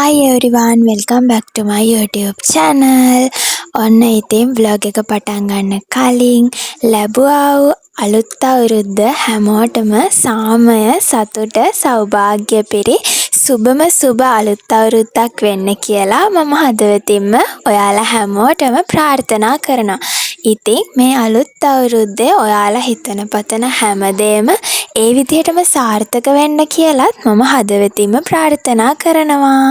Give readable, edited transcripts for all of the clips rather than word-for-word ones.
Hi everyone, welcome back to my YouTube channel. ඔන්න ඉතින් vlog එක පටන් ගන්න කලින් ලැබුවා වූ අලුත් අවුරුද්ද හැමෝටම සාමය සතුට සෞභාග්‍ය පිරි සුබම සුබ අලුත් අවුරුද්දක් වෙන්න කියලා මම හදවතින්ම ඔයාලා හැමෝටම ප්‍රාර්ථනා කරනවා. ඉතින් මේ අලුත් අවුරුද්දේ ඔයාලා හිතන පතන හැමදේම ඒ විදිහටම සාර්ථක වෙන්න කියලාත් මම හදවතින්ම ප්‍රාර්ථනා කරනවා.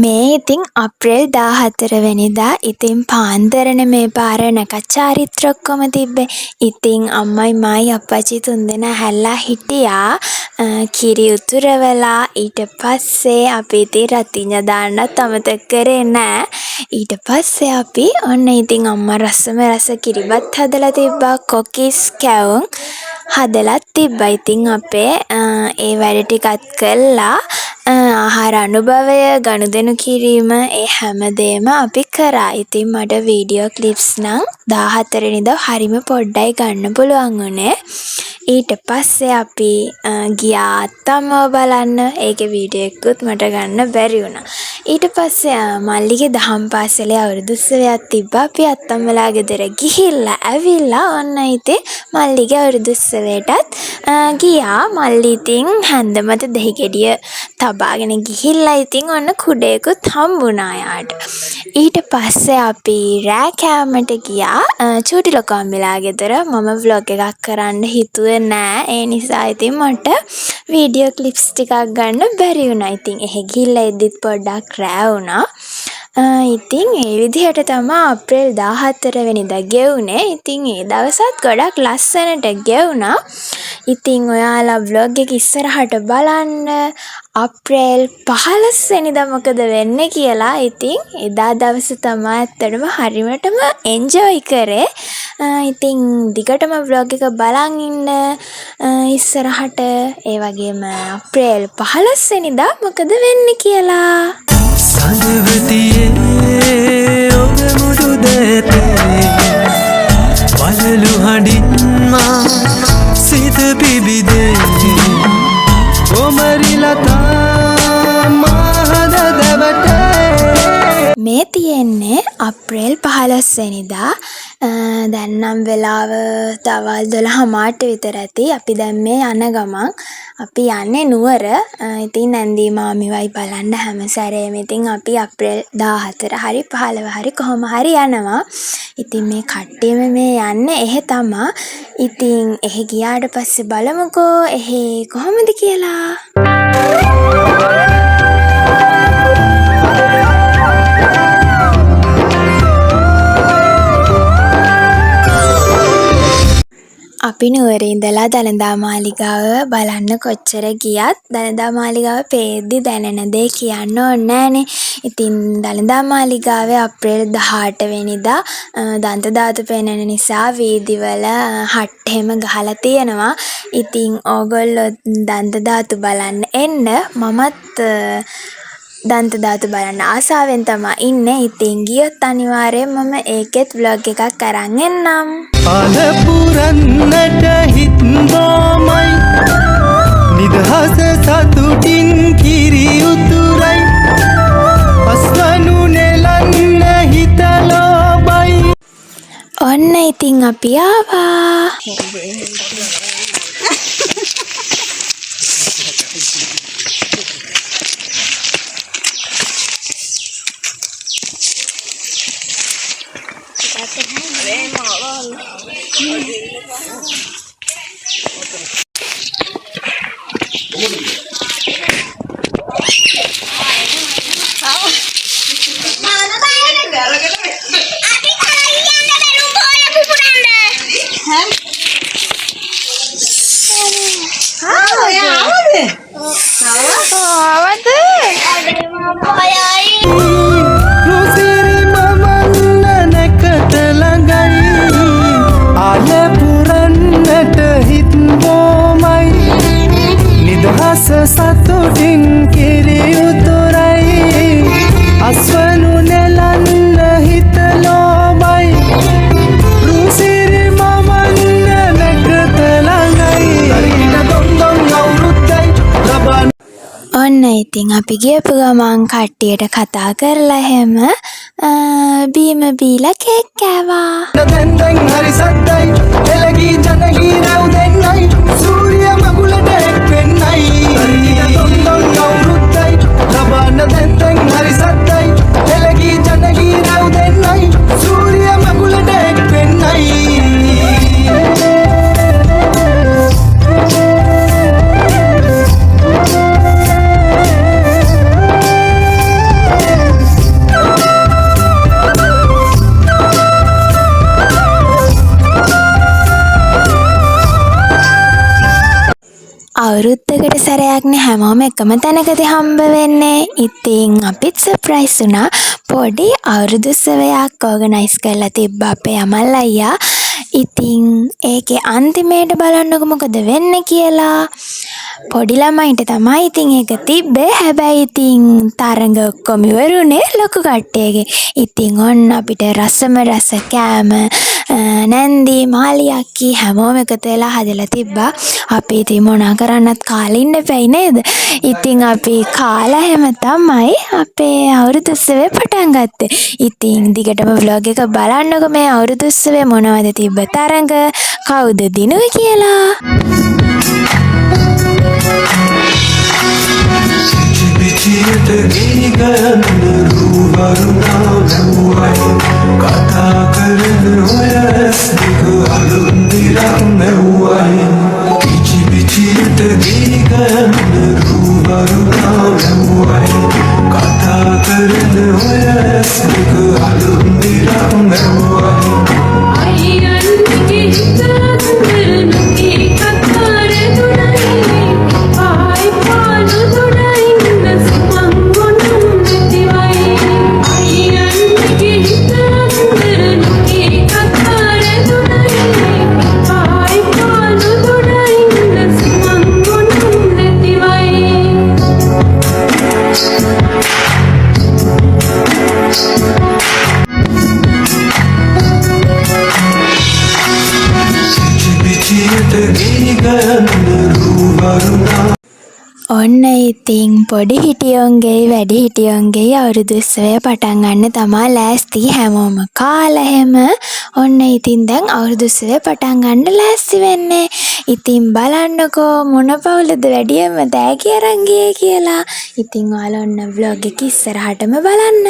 මේ ඉතින් අප්‍රේල් 14 වෙනිදා ඉතින් පාන්දරනේ මේ පාර නැකත් චාරිත්‍ර ඔක්කොම තිබ්බේ. ඉතින් අම්මයි මායි අප්පච්චි තුන්දෙනා හැල්ලා හිටියා කිරි උතුරවලා. ඊට පස්සේ අපි ඉතින් රතිඤ්ඤ දාන්නත් අමතක කරේ නෑ. ඊට පස්සේ අපි ඔන්න ඉතින් අම්මා රසම රස කිරිබත් හදලා තිබ්බා. කොකිස් කැවුම් හදලා තිබ්බා. ඉතින් අපේ ඒ වැඩ ටිකත් කළා. ආහාර අනුභවය ගනුදෙනු කිරීම ඒ හැමදේම අපි කරා. ඉතින් මට වීඩියෝ ක්ලිප්ස් නම් 14 වෙනිදා හරිම පොඩ්ඩයි ගන්න පුළුවන් වුණේ. ඊට පස්සේ අපි ගියා අත්තම්මව බලන්න. ඒකේ වීඩියෝ එකකුත් මට ගන්න බැරි වුණා. ඊට පස්සේ මල්ලිගේ දහම් පාසලේ අවුරුදු උත්සවයක් තිබ්බා. අපි අත්තම්මලා ගෙදර ගිහිල්ලා ඇවිල්ලා ඔන්න ඉතින් මල්ලිගේ අවුරුදු උත්සවයටත් ගියා. මල්ලි ඉතින් හැන්දමත දෙහි ගෙඩිය තබාගෙන ගිහිල්ලා ඉතින් ඔන්න කුඩේකුත් හම්බුණා යාට. ඊට පස්සේ අපි රෑ කෑමට ගියා චූටි ලොකු අම්මිලා ගෙදර. මම vlog එකක් කරන්න හිතුවේ නෑ. ඒ නිසා ඉතින් මට වීඩියෝ ක්ලිප්ස් ටිකක් ගන්න බැරි වුණා. ඉතින් එහෙ ගිහිල්ලා එද්දිත් පොඩ්ඩක් රෑ වුණා. ඉතින් ඒ විදිහට තමයි අප්‍රේල් 14 වෙනිදා ගෙවුනේ. ඉතින් ඒ දවසත් ගොඩක් ලස්සනට ගෙවුණා. ඉතින් ඔයාලා vlog එක ඉස්සරහට බලන්න. අප්‍රේල් 15 වෙනිදා මොකද වෙන්නේ කියලා ඉතින් එදා දවස තමයි ඇත්තටම හරියටම එන්ජොයි කරේ. ඉතින් දිගටම vlog එක බලන් ඉන්න ඉස්සරහට. ඒ වගේම අප්‍රේල් 15 වෙනිදා මොකද වෙන්නේ කියලා. සඳවතියේ ඔබ මුදු දැතේ වලලු හඬින් මා සිත පිබිදේ ඔමරිලතා මහද දැවටේ. මේ තියෙන්නේ අප්‍රේල් 15 වෙනිදා. දැන් නම් වෙලාව දවල් 12:00ට විතර ඇති. අපි දැන් මේ යන ගමන් අපි යන්නේ නුවර. ඉතින් නැන්දී මාමිවයි බලන්න හැම සැරේම ඉතින් අපි අප්‍රේල් 14 හරි 15 හරි කොහොම හරි යනවා. ඉතින් මේ කට්ටියම මේ යන්නේ එහෙ තමා. ඉතින් එහෙ ගියාට පස්සේ බලමුකෝ එහෙ කොහොමද කියලා. අපි නුවරේ ඉඳලා දළදා මාලිගාව බලන්න කොච්චර ගියත් දළදා මාලිගාව පේද්දි දැනෙන දේ කියන්න ඕනේ නෑනේ. ඉතින් දළදා මාලිගාවේ අප්‍රේල් 18 වෙනිදා දන්ත ධාතු පෙනෙන නිසා වීදිවල හට් එහෙම ගහලා තියෙනවා. ඉතින් ඕගොල්ලෝ දන්ත ධාතු බලන්න එන්න. මමත් දන්ත ධාතු බලන්න ආසාවෙන් තමයි ඉන්නේ. ඉතින් ගියොත් අනිවාර්යෙන් මම ඒකෙත් vlog එකක් අරන් එන්නම්. අලපුරන්නට හිත්බෝමයි නිදහස සතුටින් කිරි උතුරයි පස්වනු නෙලන්න හිතලෝබයි. ඔන්න ඉතින් අපි ආවා. ඉතින් අපි ගියපු ගමන් කට්ටියට කතා කරලා හැම බීම බීලා කේක් කෑවා. දැන් හරි සද්දයි එළගී ජනගී රැව් දෙන්නයි සූර්ය මගුලට එක් වෙන්නයි තොන්තොන් අවුරුද්දයි ලබන්න දැන් හරි සද්දයි එළගී ජනගී රැව් දෙන්නයි සූර්ය මගුලට එක් වෙන්නයි. අවුරුද්දකට සැරයක්නේ හැමෝම එකම තැනකදී හම්බ වෙන්නේ. ඉතින් අපිත් සර්ප්‍රයිස් වුණා. පොඩි අවුරුදු උත්සවයක් ඕගනයිස් කරලා තිබ්බා අපේ අමල් අයියා. ඉතින් ඒකේ අන්තිමේට බලන්නකො මොකද වෙන්නේ කියලා. පොඩි ළමයින්ට තමයි ඉතින් ඒක තිබ්බේ. හැබැයි ඉතින් තරඟ ඔක්කොම ඉවරුනේ ලොකු කට්ටියගේ. ඉතින් ඔන්න අපිට රසම රස කෑම නැන්දි මාලියක්කි හැමෝම එකතු වෙලා හදලා තිබ්බා. අපි ඉතින් මොනා කරන්නත් කාලා ඉන්න බැයි නේද? ඉතින් අපි කාලා හැම තමයි අපේ අවුරුදු උත්සවය පටන් ගත්තේ. ඉතින් දිගටම vlog එක බලන්නකො මේ අවුරුදු උත්සවය මොනවද තිබ්බ තරඟ කවුද දිනුවේ කියලා. පිටියට ගෙනි ගන්න රුවරුණා නැවුවයි කතා කරන ඔය දෙක අලුත් දිරම් නැවුවයි පිටියට ගෙනි ගන්න රුවරුණා නැවුවයි කතා කරන ඔය දෙක අලුත් දිරම් නැවුවයි ඔන්න ඉතින් පොඩි හිටියොන්ගේ වැඩි හිටියොන්ගේ අවුරුදු උත්සවය පටන් ගන්න තමා ලෑස්ති හැමෝම කාලා හැම. ඔන්න ඉතින් දැන් අවුරුදු උත්සවය පටන් ගන්න ලෑස්ති වෙන්නේ. ඉතින් බලන්නකෝ මොන පවුලද වැඩියම තෑගි අරන් ගියේ කියලා. ඉතින් ඔයාලා ඔන්න vlog එක ඉස්සරහටම බලන්න.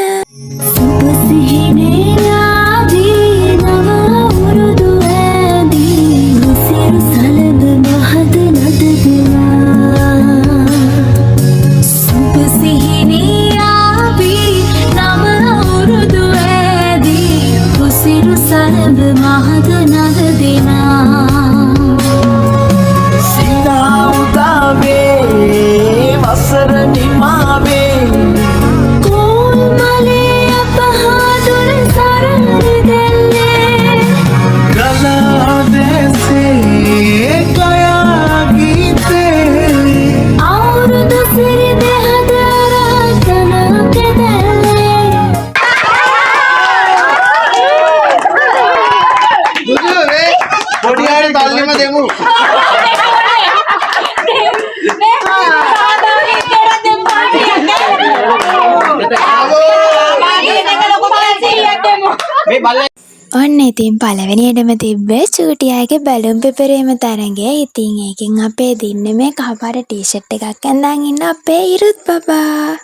ඔන්න ඉතින් පළවෙනියටම තිබ්බේ චූටියාගේ බැලුම් පෙපරීම තරඟය. ඉතින් ඒකෙන් අපේ දින්න මේ කහපාර ටී-ෂර්ට් එකක් ඇඳන් ඉන්න අපේ ඉරුත් බබා.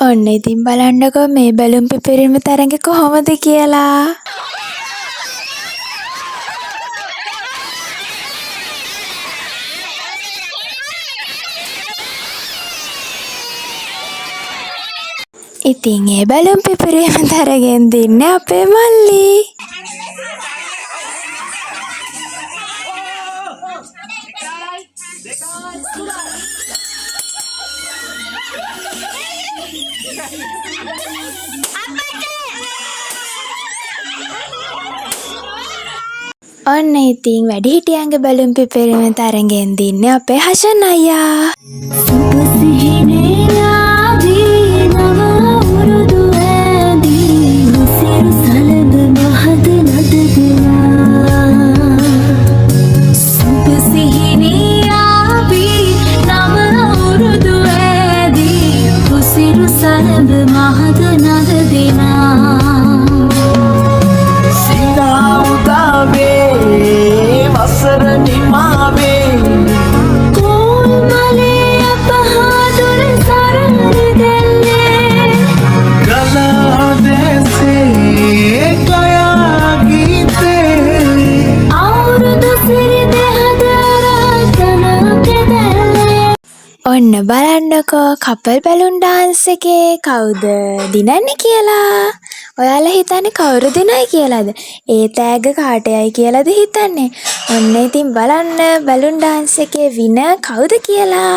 ඔන්න ඉතින් බලන්නකෝ මේ බැලුම් පෙපරීම තරඟ කොහොමද කියලා. ඉතින් ඒ බැලුම් පෙපරීම තරගෙන් දින්නේ අපේ මල්ලි. ඔන්න ඉතින් වැඩිහිටියන්ගේ බැලුම් පෙපරීම තරගෙන් දින්නේ අපේ හෂන් අයියා. ඔන්න බලන්නකෝ කපල් බැලුන් ඩාන්ස් එකේ කවුද දිනන්නේ කියලා. ඔයාලා හිතන්නේ කවුරු දිනයි කියලාද? ඒ තෑග්ග කාටයයි කියලාද හිතන්නේ? ඔන්න ඉතින් බලන්න බැලුන් ඩාන්ස් එකේ විනර් කවුද කියලා.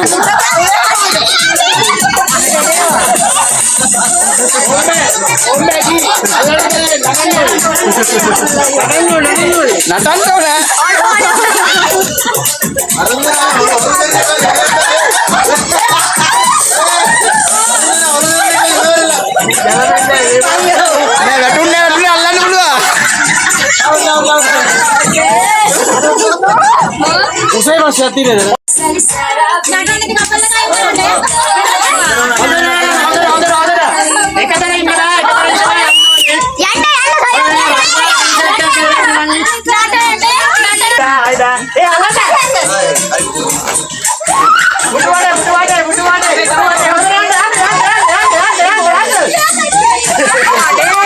Usai masih hati deh.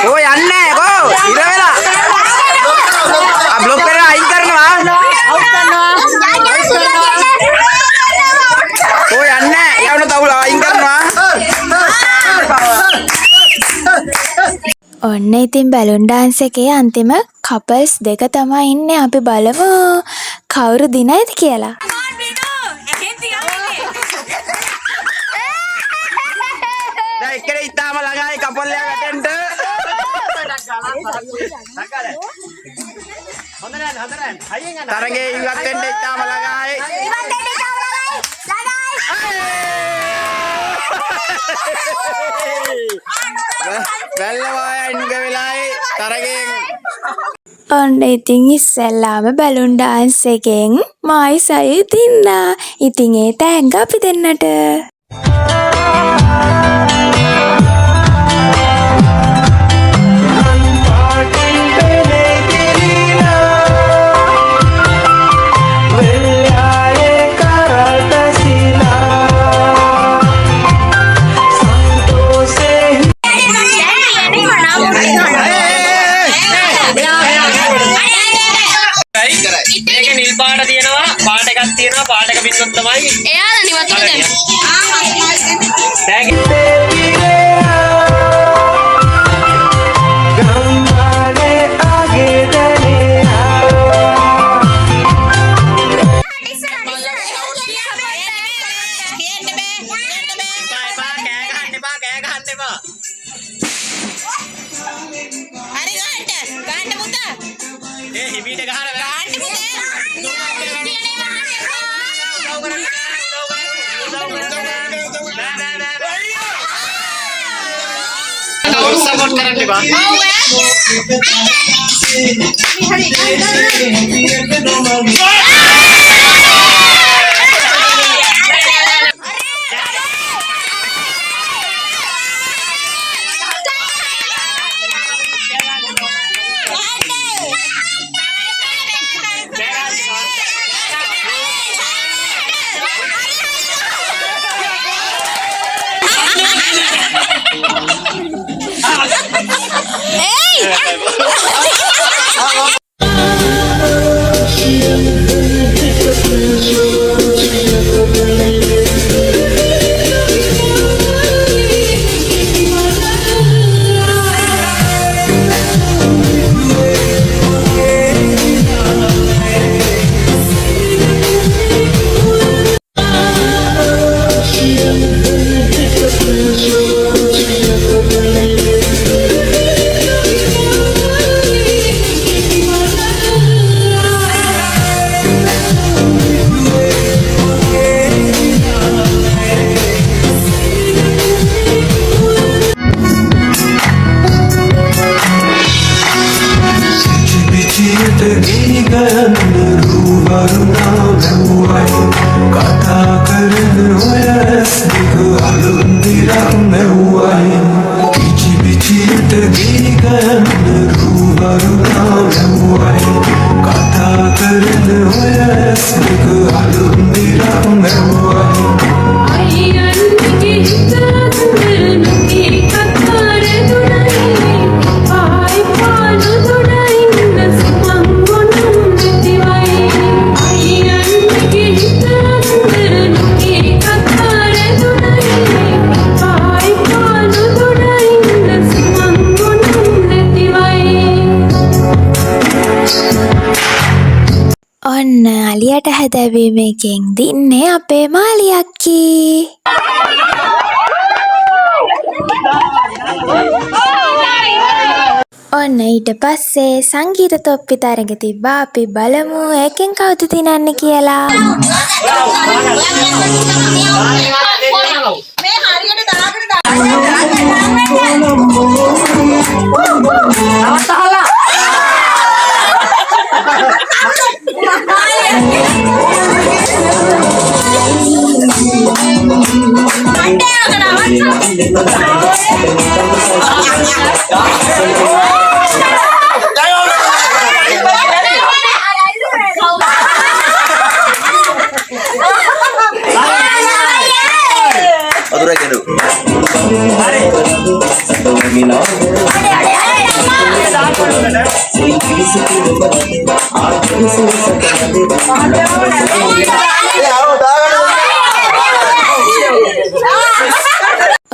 Oh yanne ko ira vela block karena aing karnawa oh yanne ya udah tahu lah aing karnawa ඔන්න ඉතින් බැලුන් ඩාන්ස් එකේ අන්තිම කපල්ස් දෙක තමයි ඉන්නේ. අපි බලමු කවුරු දිනයිද කියලා. දැන් ඉක්කේ ඉතාලම ළඟයි කපල් එක වැටෙන්න හොඳයි තරගේ ඉවත් වෙන්න ඉතාලම ළඟයි බැලුවා ඉන්න වෙලාවේ තරගෙන් ඔන්න ඉතින් ඉස්සෙල්ලාම බැලුන් ඩාන්ස් එකෙන් මායි සයි දින්නා. ඉතින් ඒ තෑග්ග අපි දෙන්නට. මේකේ නිල් පාට තියෙනවා පාට එකක් තියෙනවා පාට එක බින්දුවක් තමයි එයාලා නිවත් support කරන්න එපා. මාලියට හැදැවීමකින් දින්නේ අපේ මාලියක්කී. ඔන්න ඊට පස්සේ සංගීත තොප්පි තරඟ තිබ්බා. අපි බලමු ඒකෙන් කවුද දිනන්නේ කියලා.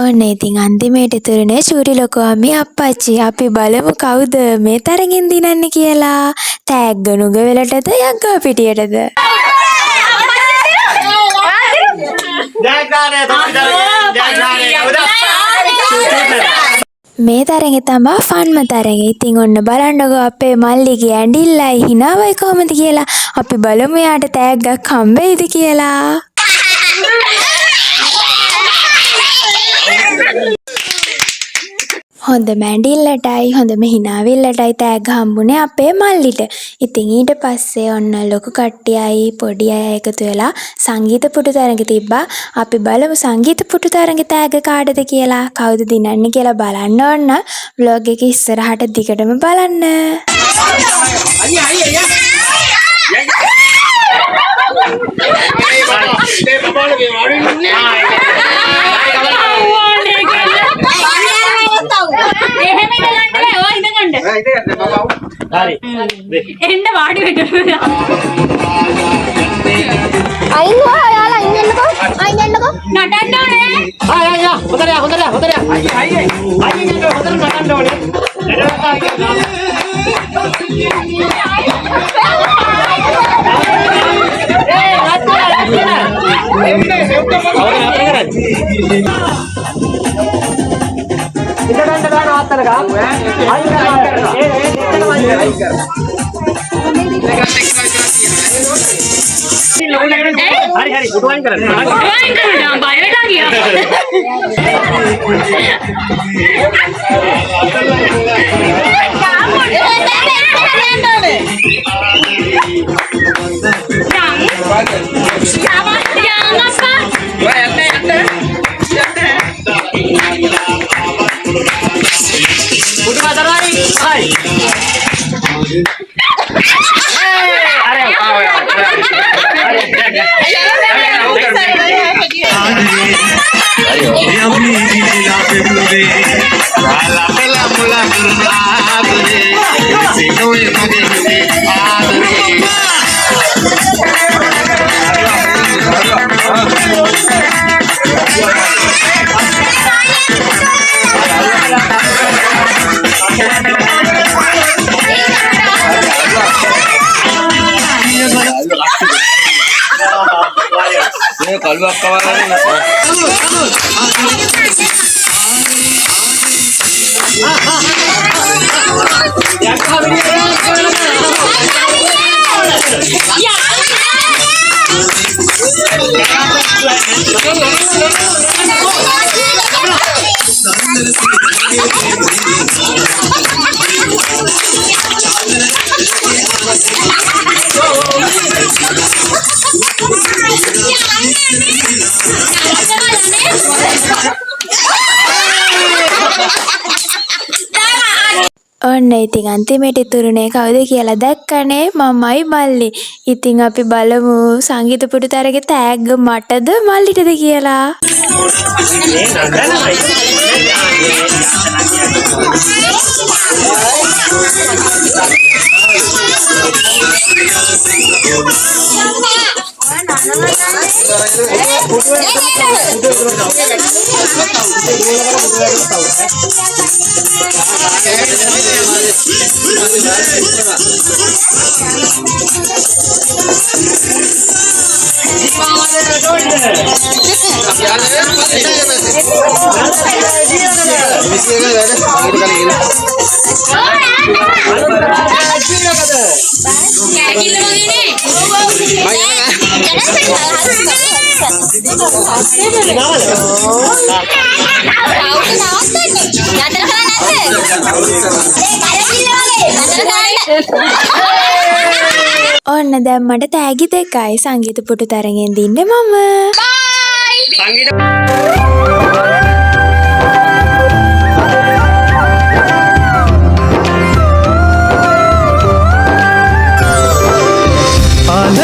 ඔන්න ඉතින් අන්තිමේට තුරනේ චූරි ලොකෝ අම්මි අප්පච්චි. අපි බලමු කවුද මේ තරගෙන් දිනන්නේ කියලා. තෑග්ග නුගවැලටද යක්ගා පිටියටද? මේ තරගෙ තමා ෆන්ම තරගෙ. ඉතින් ඔන්න බලන්නකෝ අපේ මල්ලිගේ ඇඬිල්ලයි හිනාවයි කොහමද කියලා. අපි බලමු යාට තෑග්ගක් හම්බෙයිද කියලා. හොඳ මැඬිල්ලටයි හොඳම හිනාවිල්ලටයි තෑග්ග හම්බුනේ අපේ මල්ලිට. ඉතින් ඊට පස්සේ ඔන්න ලොකු කට්ටියයි පොඩි අය එකතු වෙලා සංගීත පුටු තරඟ තිබ්බා. අපි බලමු සංගීත පුටු තරඟ තෑග්ග කාටද කියලා. කවුද දිනන්නේ කියලා බලන්න ඕන. vlog එක ඉස්සරහට දිගටම බලන්න. එන්න වාඩි වෙන්න. අයින්වා යාලා අයින් වෙන්නකෝ. අයින් වෙන්නකෝ. නටන්න ඕනේ. හොඳට නටන්න ඕනේ. हरी गुडवाइन कर बय वेला गया කළුවක් කවලා ඔන්න ඉතින් අන්තිමට ඉතුරුනේ කවුද කියලා දැක්කනේ මමයි මල්ලි. ඉතින් අපි බලමු සංගීත පුටු තරගේ තෑග්ග මටද මල්ලිටද කියලා. ඔන්න දැන් මට තෑගි දෙකයි සංගීත පුටු තරගෙන් දින්නේ මම. සංගීත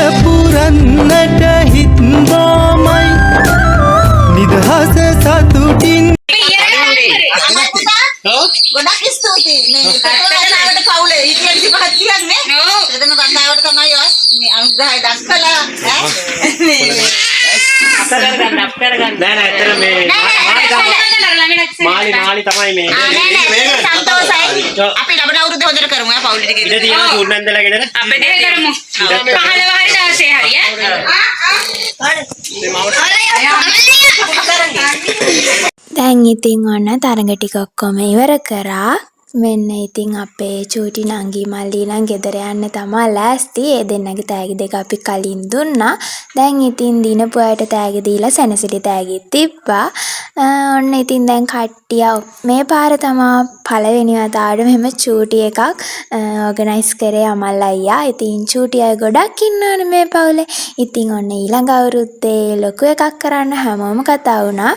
අලපුරන්නට හිත්වාමයි නිදහස සතුටින් ගොඩක් ස්තුතියි මේ කතාවට පවුලේ ඉතින් 25ක් කියන්නේ එතන කතාවට තමයි මේ අනුග්‍රහය දක්වලා මාලි තමයි මේ සන්තෝෂයි අපි ලබන අවුරුද්ද හොඳට කරමු ආ පවුලේ ටික ඉතින් තියෙන තුන්නන්දලා ගෙදර අපි දෙක කරමු 15 හරි 16 හරි දැන් ඉතින් ඔන්න තරඟ ටික ඔක්කොම ඉවර කරා. මෙන්න ඉතින් අපේ චූටි නංගි මල්ලි නම් ගෙදර යන්න තමයි ලෑස්ති. ඒ දෙන්නගේ තෑගි දෙක අපි කලින් දුන්නා. දැන් ඉතින් දිනපු අයට තෑගි දීලා සැනසිලි තෑගි තිබ්බා. ඔන්න ඉතින් දැන් කට්ටිය මේ පාර තමයි පළවෙනි වතාවට මෙහෙම චූටි එකක් ඕගනයිස් කරේ අමල් අයියා. ඉතින් චූටි අය ගොඩක් ඉන්නවනේ මේ පවුලේ. ඉතින් ඔන්න ඊළඟ අවුරුද්දේ ලොකු එකක් කරන්න හැමෝම කතා වුණා.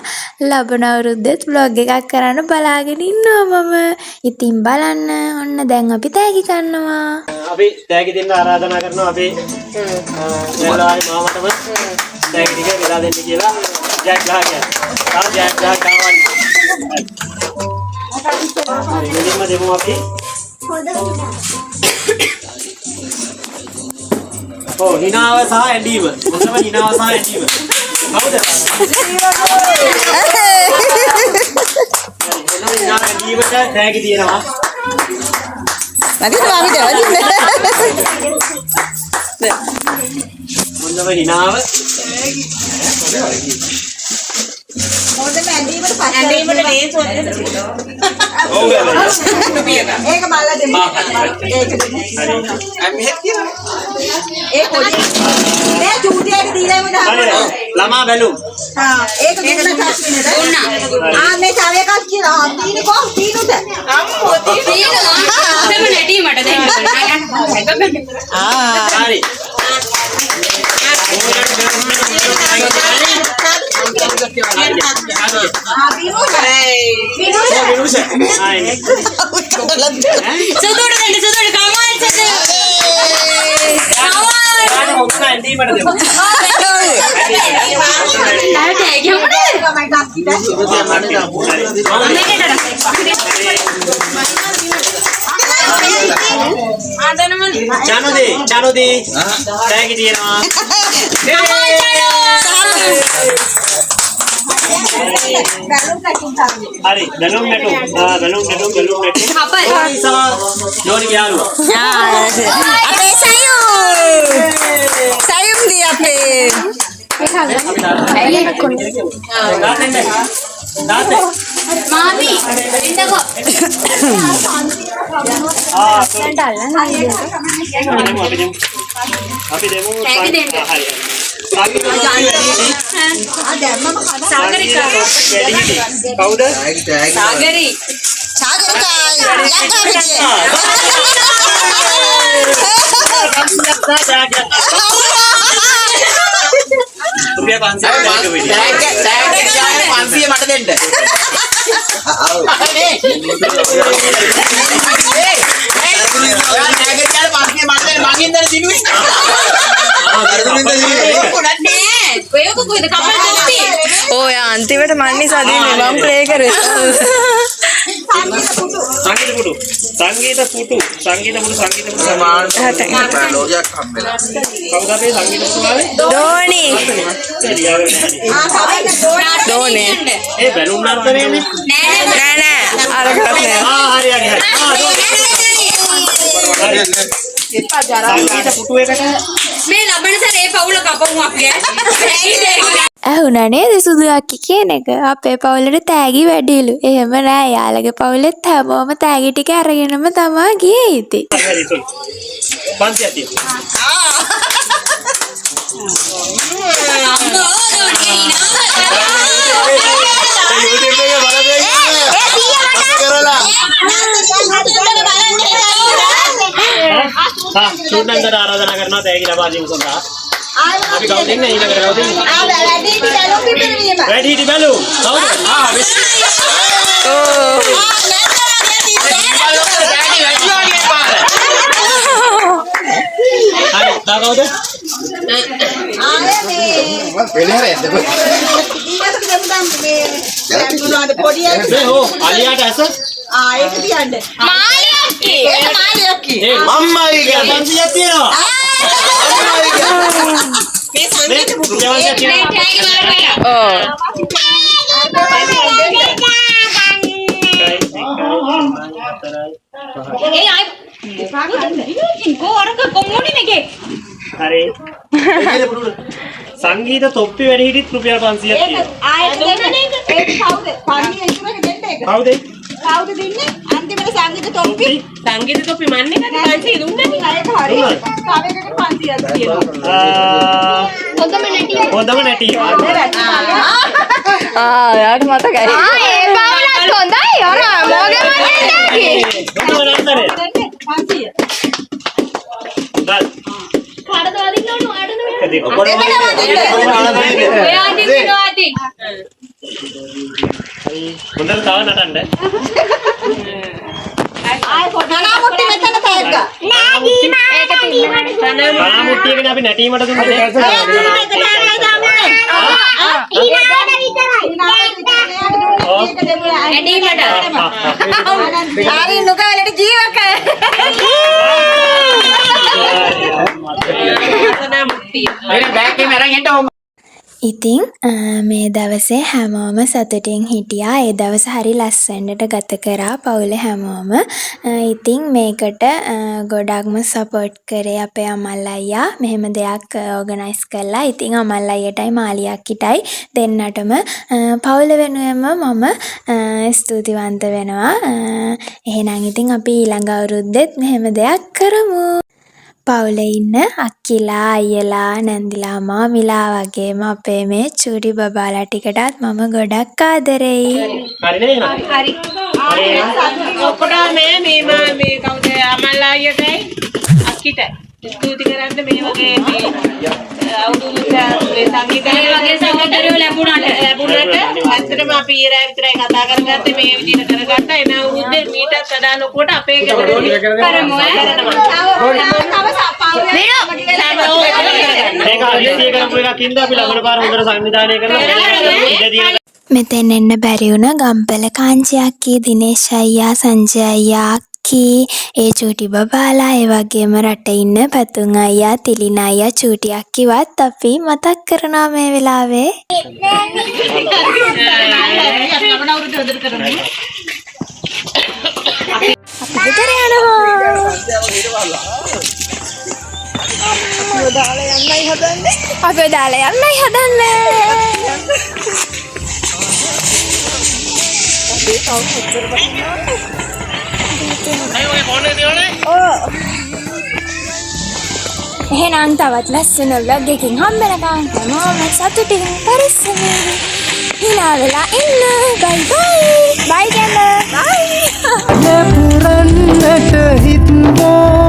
ලබන අවුරුද්දෙත් vlog එකක් කරන්න බලාගෙන ඉන්නවා මම. ඉතින් බලන්න ඔන්න දැන් අපි තෑගි ගන්නවා. අපි තෑගි දෙන්න ආරාධනා කරනවා අපේ දෙලායි මාමටම තෑගි ටික වෙලා දෙන්න කියලා ජයක් ගහගෙන. ජයක් ගහගන්න. මෙලින්ම දෙමු අපි. ඔව් හිනාව සහ ඇඬීම. මොකද හිනාව සහ ඇඬීම. කවුද? හිනාව ඇඬීමට තෑගි තියෙනවා. නැතිනම් අපි දෙවදින්න මොනව හිනාව මොකද ඇඳීමට පස්සේ ඇඳීමට නේස් වලට ඔව් ඒක බලලා දෙන්න ඒක ඒ පොඩි මේ චූටියට දීලාම දාන්න ළමා බැලුම් ඒක දුන්නා මේ තව එකක් කියලා තීන කොහොම තීනුද අම්මෝ තීනවා දෙම නැටීමට දෙන්න හරි Chano di tag තියෙනවා හරි බැලුම් නැටු අපේ සයුම් දී අපේ මාමි එන්නකෝ අපි දෙමු තෑගි දෙන්න. හරි සාගරිකා කවුද සාගරි රුපියල් 500 මට දෙන්න ඔය අන්තිමට මන් නිසා දෙන්නේ මම ප්ලේ කරේ සංගීත පුටු කවුද අපේ සංගීත පුටු ආවේ ධෝනි දෝනේ. ඒ බැලුම් නර්තනයනේ. නෑ නෑ. අරකට නෑ. හරි හරි හරි. සංගීත පුටුවේකට මේ ලබන සැරේ පවුල කපමු අපි ඇහුණා නේද සුදු අක්කි කියන එක? අපේ පවුලට තෑගි වැඩිලු. එහෙම නෑ. යාළගේ පවුලෙත් හැමෝම තෑගි ටික අරගෙනම තමා ගියේ ඉතින්. හරි සුල්. 500ක් චූට්නන්දර ආරාධනා කරනවා තෑගි ලබා දීම සඳහා. අපි කවුද ඉන්නේ ඊළඟට කවුද ඉන්නේ? වැඩි හිටි බැලු. කවුද? හරි තා කවුද? මේ හෝ අලියාට ඇස ඒක තියන්න. මාලියක්කි මාලියක්කි. මම්මයි කියන්නේ 500ක් තියෙනවා. මේ සංගීත රුපියල් 500ක් තියෙනවා. ඕ. හරි. සංගීත තොප්පි වැඩි හිටිත් රුපියල් 500ක් තියෙනවා. ආයෙත් දෙන්නේ ඒක කවුද? පන්නේ ඉතුරුක දෙන්න ඒක. කවුද? කවුද දෙන්නේ? අන්තිමට සංගීත තොප්පි. සංගීත තොප්පි මන්නේ නැති 500 දුන්නේ ඒක හරි. තව එකකට 500ක් තියෙනවා. හොඳම නැටි. යාට මතකයි. ඒ පවුලත් හොඳයි. අර මොගේ මන්නේ හොඳම නර්තනය. දෙන්නේ 500. ගල්. කඩද හොඳට තව නටන්න. නනාමුට්ටි මෙතන තෑග්ගා. මුට්ටියකනේ අපි නැටීමට දුන්නේ. හරි නුගලට ජීවක. ඉතින් මේ දවසේ හැමෝම සතුටින් හිටියා. ඒ දවස හරි ලස්සනට ගත කරා පවුල හැමෝම. ඉතින් මේකට ගොඩක්ම සපෝට් කරේ අපේ අමල් අයියා. මෙහෙම දෙයක් ඕගනයිස් කළා. ඉතින් අමල් අයියටයි මාලියා අක්කිටයි දෙන්නටම පවුල වෙනුවෙන්ම මම ස්තුතිවන්ත වෙනවා. එහෙනම් ඉතින් අපි ඊළඟ අවුරුද්දෙත් මෙහෙම දෙයක් කරමු. පවුලේ ඉන්න අක්කිලා අයියලා නැන්දිලා මාමිලා වගේම අපේ මේ චූටි බබාලා ටිකටත් මම ගොඩක් ආදරෙයි. හරි නේද? හරි ඔක්කොට මේ කවුද අමල් අයියටයි අක්කිටයි ස්තුති කරන්න මේ වගේ මේ අවුරුදු සංගීතය වගේ සහෝදරයෝ ලැබුණාට ඇත්තටම අපි ඊරා විතරයි කතා කරගත්තේ මේ විදිහට කරගත්තා. එන අවුරුද්දේ මීටත් වඩා ලොකුවට අපේ කරමු මේක අදිටිය කරපු එකක් ඉඳලා අපි ලබන පාර හොඳට සංවිධානය කරලා මෙතෙන් එන්න බැරි වුණ ගම්පල කාංචි අක්කී, දිනේෂ් අයියා, සංජය අයියා, අක්කී, ඒ චූටි බබාලා, ඒ වගේම රට ඉන්න පැතුම් අයියා, තිලින අයියා, චූටි අක්කිවත් අපි මතක් කරනවා මේ වෙලාවේ. අපි ගෙදර යනවා. අපි දාලා යන්නයි හදන්නේ. එහෙනම් තවත් ලස්සන vlog එකකින් හම්බෙනකම් හැමෝම සතුටින් පරිස්සමෙන් හිනා වෙලා ඉන්න. බයි බයි. බයි ගන්න. බයි. පුරන්නට හිත්වෝ